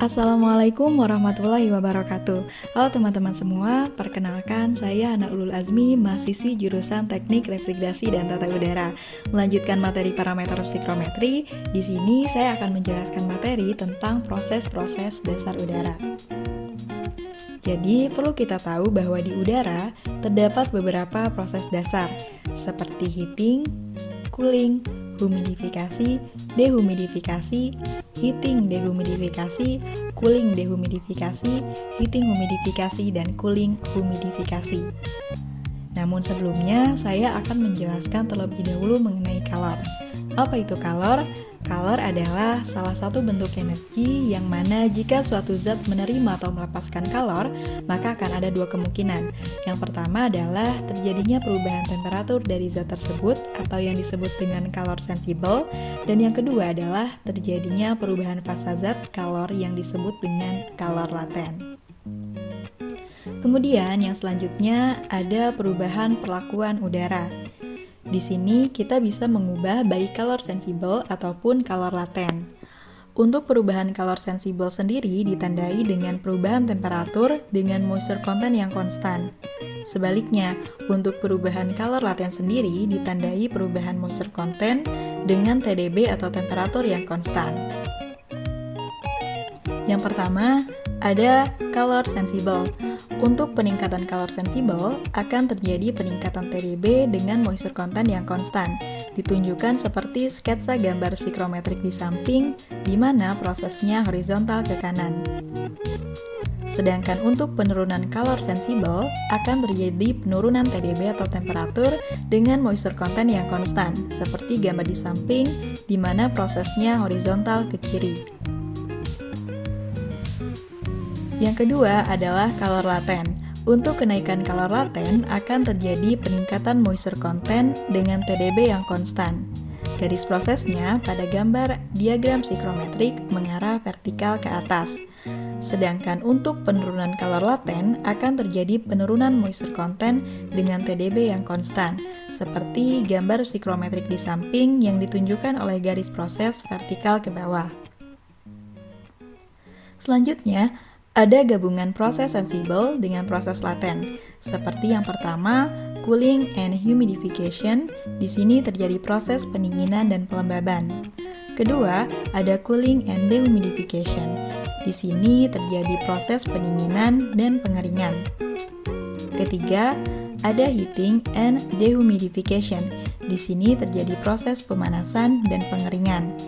Assalamualaikum warahmatullahi wabarakatuh. Halo teman-teman semua, perkenalkan saya Hana Ulul Azmi, mahasiswi jurusan Teknik Refrigerasi dan Tata Udara. Melanjutkan materi parameter psikrometri, di sini saya akan menjelaskan materi tentang proses-proses dasar udara. Jadi, perlu kita tahu bahwa di udara terdapat beberapa proses dasar, seperti heating, cooling, humidifikasi, dehumidifikasi, heating dehumidifikasi, cooling dehumidifikasi, heating humidifikasi, dan cooling humidifikasi. Namun sebelumnya, saya akan menjelaskan terlebih dahulu mengenai kalor. Apa itu kalor? Kalor adalah salah satu bentuk energi yang mana jika suatu zat menerima atau melepaskan kalor, maka akan ada dua kemungkinan. Yang pertama adalah terjadinya perubahan temperatur dari zat tersebut atau yang disebut dengan kalor sensible, dan yang kedua adalah terjadinya perubahan fasa zat kalor yang disebut dengan kalor laten. Kemudian yang selanjutnya ada perubahan perlakuan udara. Di sini kita bisa mengubah baik kalor sensibel ataupun kalor laten. Untuk perubahan kalor sensibel sendiri ditandai dengan perubahan temperatur dengan moisture content yang konstan. Sebaliknya, untuk perubahan kalor laten sendiri ditandai perubahan moisture content dengan TDB atau temperatur yang konstan. Yang pertama, ada kalor sensibel. Untuk peningkatan kalor sensibel akan terjadi peningkatan TDB dengan moisture content yang konstan, ditunjukkan seperti sketsa gambar psikrometrik di samping, di mana prosesnya horizontal ke kanan. Sedangkan untuk penurunan kalor sensibel akan terjadi penurunan TDB atau temperatur dengan moisture content yang konstan, seperti gambar di samping, di mana prosesnya horizontal ke kiri. Yang kedua adalah kalor laten. Untuk kenaikan kalor laten akan terjadi peningkatan moisture content dengan TDB yang konstan. Garis prosesnya pada gambar diagram psikrometrik mengarah vertikal ke atas. Sedangkan untuk penurunan kalor laten akan terjadi penurunan moisture content dengan TDB yang konstan, seperti gambar psikrometrik di samping yang ditunjukkan oleh garis proses vertikal ke bawah. Selanjutnya, ada gabungan proses sensibel dengan proses laten. Seperti yang pertama, cooling and humidification. Di sini terjadi proses pendinginan dan pelembaban. Kedua, ada cooling and dehumidification. Di sini terjadi proses pendinginan dan pengeringan. Ketiga, ada heating and dehumidification. Di sini terjadi proses pemanasan dan pengeringan.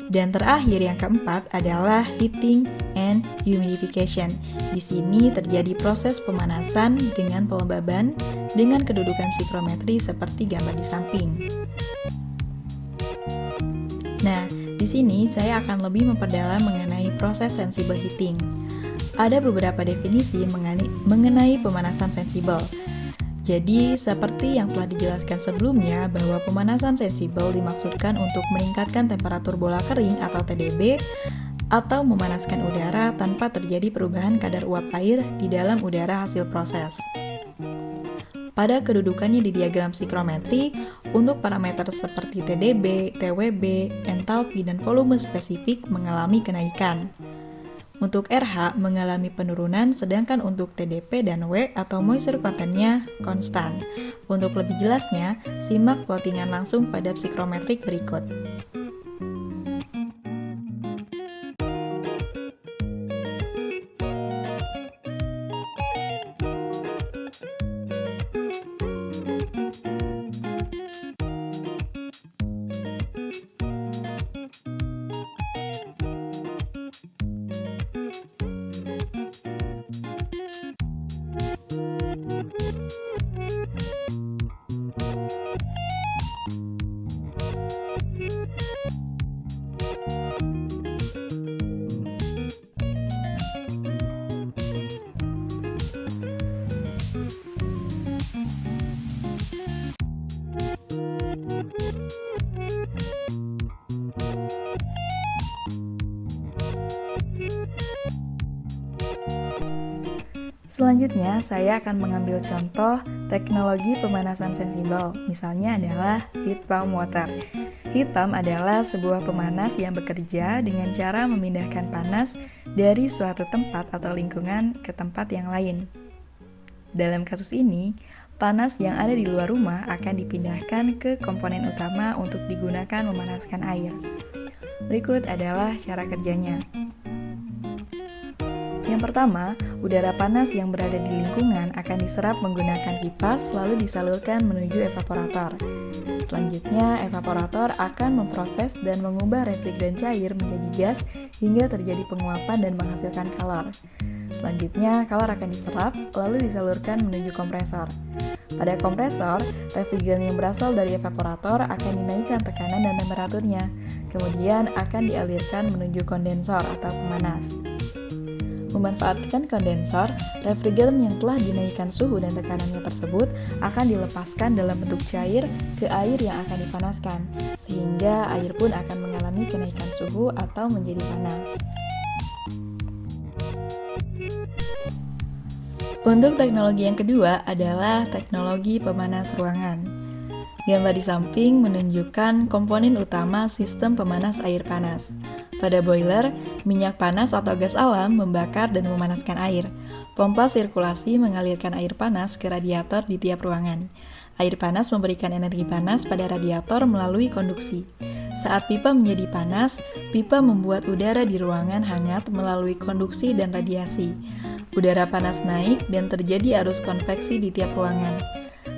Dan terakhir yang keempat adalah heating and humidification. Di sini terjadi proses pemanasan dengan pelembaban dengan kedudukan psikrometri seperti gambar di samping. Nah, di sini saya akan lebih memperdalam mengenai proses sensible heating. Ada beberapa definisi mengenai pemanasan sensibel. Jadi, seperti yang telah dijelaskan sebelumnya bahwa pemanasan sensibel dimaksudkan untuk meningkatkan temperatur bola kering atau TDB atau memanaskan udara tanpa terjadi perubahan kadar uap air di dalam udara hasil proses. Pada kedudukannya di diagram psikrometri, untuk parameter seperti TDB, TWB, entalpi, dan volume spesifik mengalami kenaikan. Untuk RH mengalami penurunan, sedangkan untuk TDP dan W atau moisture content-nya konstan. Untuk lebih jelasnya, simak plottingan langsung pada psikrometrik berikut. Selanjutnya, saya akan mengambil contoh teknologi pemanasan sensibel. Misalnya adalah heat pump water. Heat pump adalah sebuah pemanas yang bekerja dengan cara memindahkan panas dari suatu tempat atau lingkungan ke tempat yang lain. Dalam kasus ini, panas yang ada di luar rumah akan dipindahkan ke komponen utama untuk digunakan memanaskan air. Berikut adalah cara kerjanya. Yang pertama, udara panas yang berada di lingkungan akan diserap menggunakan kipas lalu disalurkan menuju evaporator. Selanjutnya, evaporator akan memproses dan mengubah refrigeran cair menjadi gas hingga terjadi penguapan dan menghasilkan kalor. Selanjutnya, kalor akan diserap lalu disalurkan menuju kompresor. Pada kompresor, refrigeran yang berasal dari evaporator akan dinaikkan tekanan dan temperaturnya, kemudian akan dialirkan menuju kondensor atau pemanas. Memanfaatkan kondensor, refrigeran yang telah dinaikkan suhu dan tekanannya tersebut akan dilepaskan dalam bentuk cair ke air yang akan dipanaskan, sehingga air pun akan mengalami kenaikan suhu atau menjadi panas. Untuk teknologi yang kedua adalah teknologi pemanas ruangan. Gambar di samping menunjukkan komponen utama sistem pemanas air panas. Pada boiler, minyak panas atau gas alam membakar dan memanaskan air. Pompa sirkulasi mengalirkan air panas ke radiator di tiap ruangan. Air panas memberikan energi panas pada radiator melalui konduksi. Saat pipa menjadi panas, pipa membuat udara di ruangan hangat melalui konduksi dan radiasi. Udara panas naik dan terjadi arus konveksi di tiap ruangan.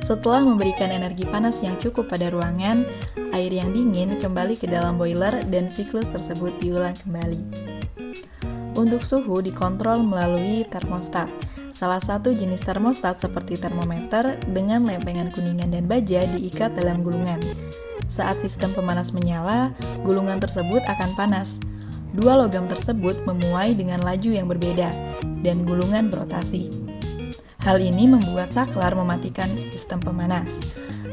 Setelah memberikan energi panas yang cukup pada ruangan, air yang dingin kembali ke dalam boiler dan siklus tersebut diulang kembali. Untuk suhu dikontrol melalui termostat. Salah satu jenis termostat seperti termometer dengan lempengan kuningan dan baja diikat dalam gulungan. Saat sistem pemanas menyala, gulungan tersebut akan panas. Dua logam tersebut memuai dengan laju yang berbeda, dan gulungan berotasi. Hal ini membuat saklar mematikan sistem pemanas.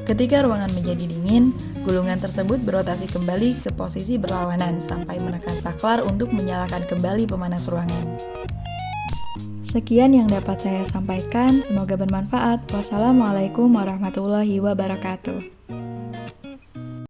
Ketika ruangan menjadi dingin, gulungan tersebut berotasi kembali ke posisi berlawanan sampai menekan saklar untuk menyalakan kembali pemanas ruangan. Sekian yang dapat saya sampaikan, semoga bermanfaat. Wassalamualaikum warahmatullahi wabarakatuh.